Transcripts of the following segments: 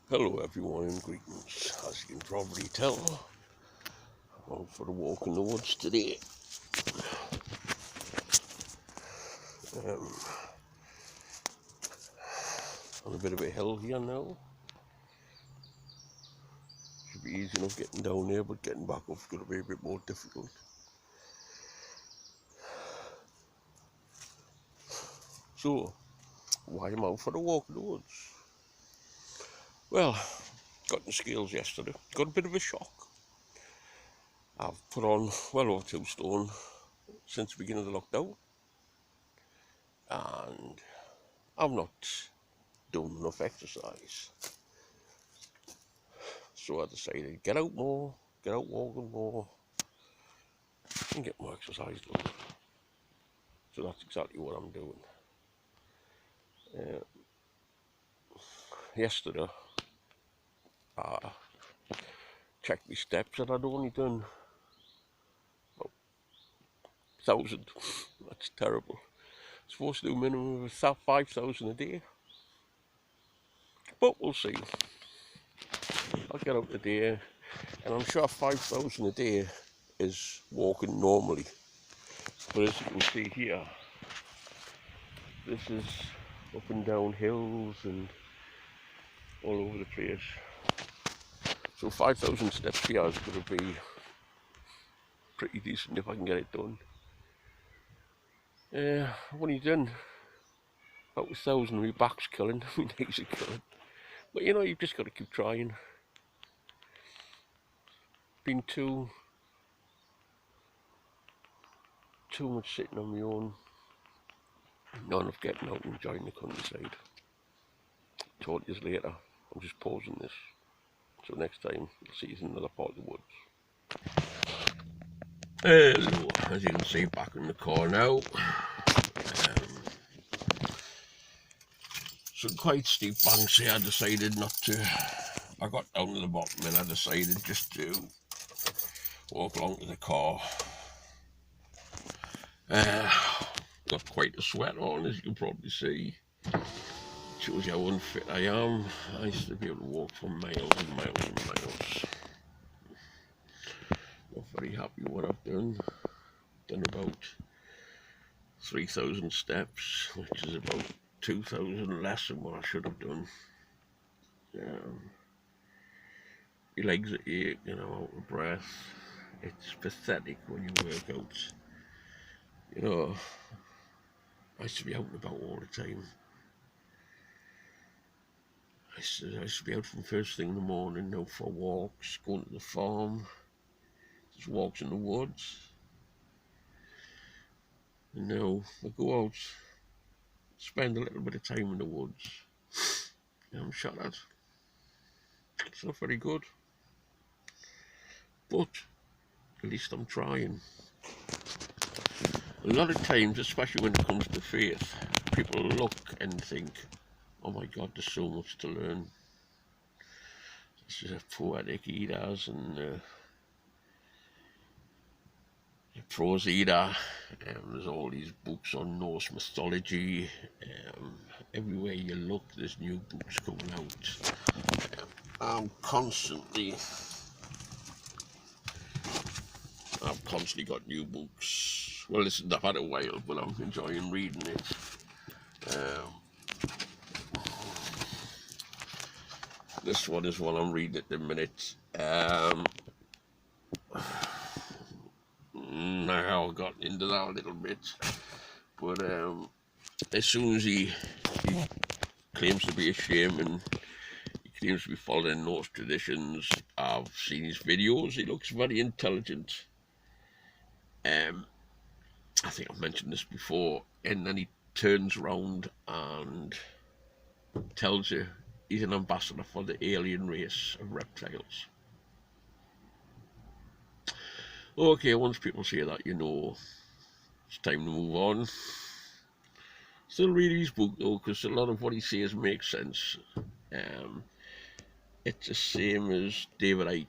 Hello everyone and greetings. As you can probably tell, I'm out for a walk in the woods today. Um, on a bit of a hill here now. Should be easy enough getting down there, but getting back up's going to be a bit more difficult. So, why am I out for a walk in the woods? Well, got the scales yesterday. Got a bit of a shock. I've put on well over 2 stone since the beginning of the lockdown, and I've not done enough exercise. So I decided get out more, get out walking more, and get more exercise done. So that's exactly what I'm doing. Yesterday, I checked my steps and I'd only done about 1,000. That's terrible. I'm supposed to do a minimum of 5,000 a day. But we'll see. I'll get out today, and I'm sure 5,000 a day is walking normally. But as you can see here, this is up and down hills and all over the place. So 5,000 steps here is going to be pretty decent if I can get it done. I've only done about 1,000. My back's killing, my knees are killing. But you know, you've just got to keep trying. Been too much sitting on my own. Not enough getting out and enjoying the countryside. Talk to you later. I'm just pausing this. So next time, you'll see you in another part of the woods. Hello, as you can see, back in the car now. Some quite steep banks here. I decided not to. I got down to the bottom and I decided just to walk along to the car. Got quite a sweat on, as you can probably see. Shows you how unfit I am. I used to be able to walk for miles and miles and miles. Not very happy with what I've done. Done about 3,000 steps, which is about 2,000 less than what I should have done. Your legs are aching, out of breath. It's pathetic when you work out. I used to be out and about all the time. I used to be out from first thing in the morning, out for walks, going to the farm, just walks in the woods. And now I go out, spend a little bit of time in the woods, and I'm shut at. It's not very good, but at least I'm trying. A lot of times, especially when it comes to faith, people look and think, oh my God, there's so much to learn. This is a poetic he does, and prose either. There's all these books on Norse mythology. Everywhere you look, there's new books coming out. I've constantly got new books. Well, listen, I've had a while, but I'm enjoying reading it. This one is one I'm reading at the minute. Now I got into that a little bit, but as soon as he claims to be a shaman, he claims to be following Norse traditions. I've seen his videos. He looks very intelligent. I think I've mentioned this before, and then he turns around and tells you he's an ambassador for the alien race of reptiles. Okay, once people say that, it's time to move on. Still read his book though, because a lot of what he says makes sense. It's the same as David Icke.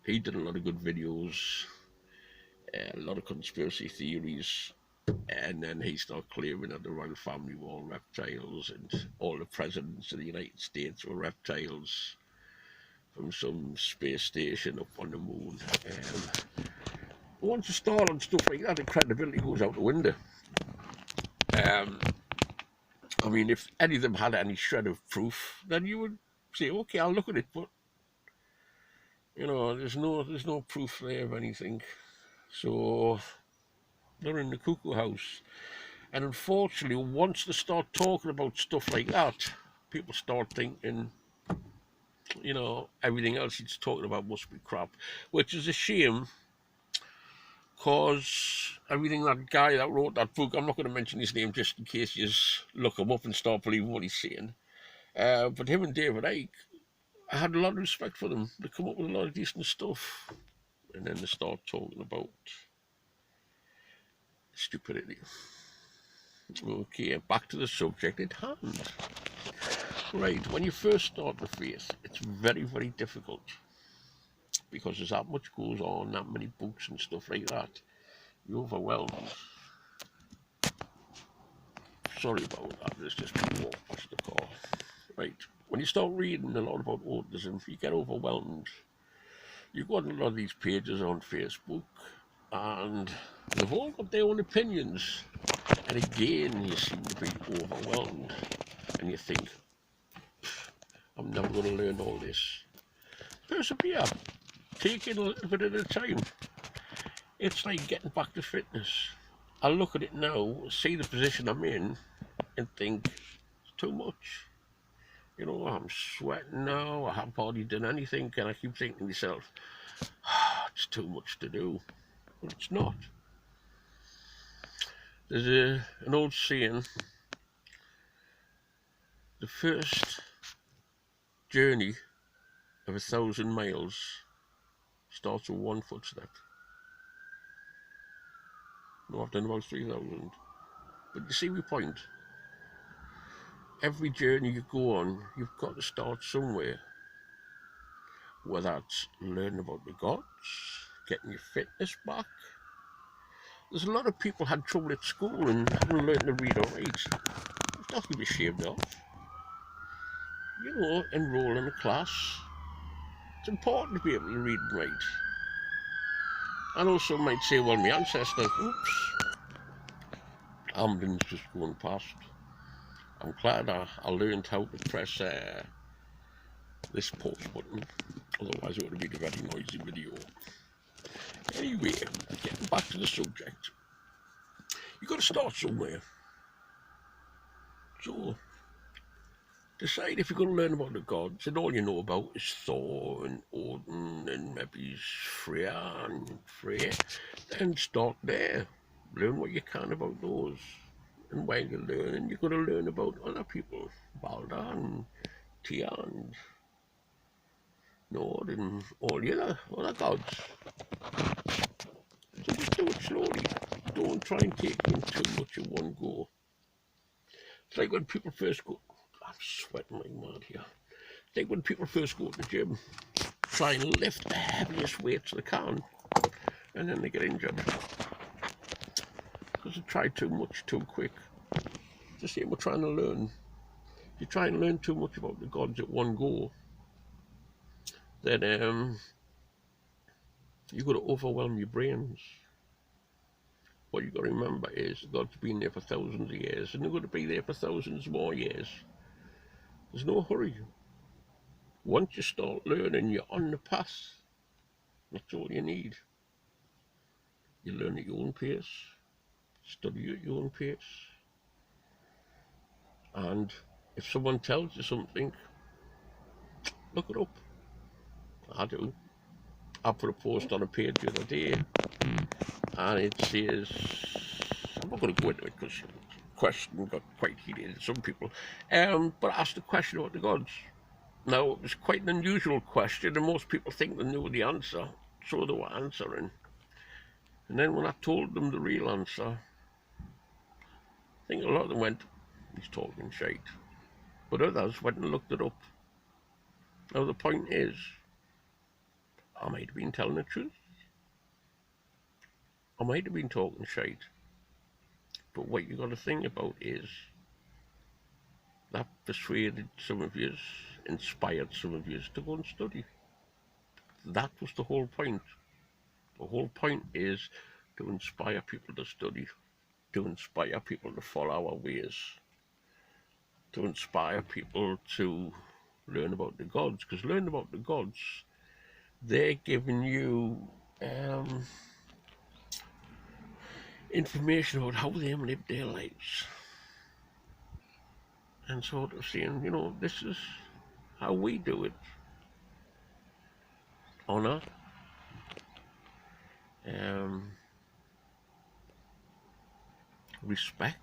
He did a lot of good videos, a lot of conspiracy theories. And then he started claiming that the royal family were all reptiles and all the presidents of the United States were reptiles from some space station up on the moon. Once you start on stuff like that, the credibility goes out the window. Um, I mean, if any of them had any shred of proof, then you would say, okay, I'll look at it. But there's no proof there of anything. So they're in the cuckoo house. And unfortunately, once they start talking about stuff like that, people start thinking, everything else he's talking about must be crap, which is a shame, because everything that guy that wrote that book, I'm not going to mention his name just in case you look him up and start believing what he's saying. But him and David Icke, I had a lot of respect for them. They come up with a lot of decent stuff. And then they start talking about stupidity. Okay, back to the subject at hand. Right, when you first start the faith, it's very, very difficult because there's that much goes on, that many books and stuff like that. You're overwhelmed. Sorry about that, there's just people walk past the car. Right, when you start reading a lot about autism, you get overwhelmed. You've got a lot of these pages on Facebook, and they've all got their own opinions. And again, you seem to be overwhelmed, and you think, I'm never going to learn all this. Persevere. Take it a little bit at a time. It's like getting back to fitness. I look at it now, see the position I'm in, and think, it's too much. I'm sweating now, I haven't hardly done anything, and I keep thinking to myself, it's too much to do. But it's not. There's an old saying, the first journey of 1,000 miles starts with one footstep. No, I've done about 3,000. But you see my point. Every journey you go on, you've got to start somewhere. Whether it's learning about the gods, getting your fitness back. There's a lot of people had trouble at school and haven't learned to read or write. It's nothing to be ashamed of. Enroll in a class. It's important to be able to read and write. I know some might say, well, my ancestors, ambulance just going past. I'm glad I learned how to press this pause button, otherwise it would have been a very noisy video. Anyway, getting back to the subject, you've got to start somewhere. So, decide if you're going to learn about the gods, and all you know about is Thor and Odin and maybe Freya and Frey, then start there. Learn what you can about those. And while you're learning, you're going to learn about other people, Balder and Tia and Nord and all the other gods. So just do it slowly. Don't try and take in too much at one go. It's like when people first go, I'm sweating like mad here. It's like when people first go to the gym, try and lift the heaviest weights they can, and then they get injured. Because they try too much too quick. It's the same with trying to learn. If you try and learn too much about the gods at one go, then you've got to overwhelm your brains. What you've got to remember is God's been there for thousands of years, and they're going to be there for thousands more years. There's no hurry. Once you start learning, you're on the path. That's all you need. You learn at your own pace, study at your own pace, and if someone tells you something, look it up. I do. I put a post on a page the other day, and it says, I'm not going to go into it because the question got quite heated, some people, but I asked a question about the gods. Now, it was quite an unusual question, and most people think they knew the answer, so they were answering. And then when I told them the real answer, I think a lot of them went, he's talking shite. But others went and looked it up. Now, the point is, I might have been telling the truth. I might have been talking shite. But what you got to think about is that persuaded some of you, inspired some of you to go and study. That was the whole point. The whole point is to inspire people to study, to inspire people to follow our ways, to inspire people to learn about the gods. Because learn about the gods, they're giving you information about how they live their lives. And sort of saying, you know, this is how we do it. Honor, respect,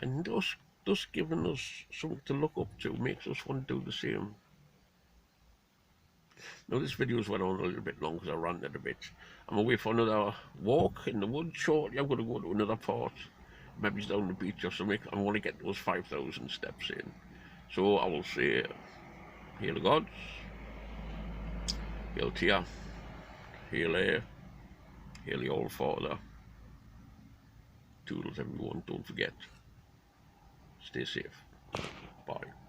and thus giving us something to look up to makes us want to do the same. Now this video's went on a little bit long because I ranted a bit. I'm away for another walk in the woods shortly. I'm going to go to another part, maybe it's down the beach or something. I want to get those 5,000 steps in. So I will say, hail the gods, hail Tia, hail Air, hail the All Father. Toodles everyone, don't forget, stay safe. Bye.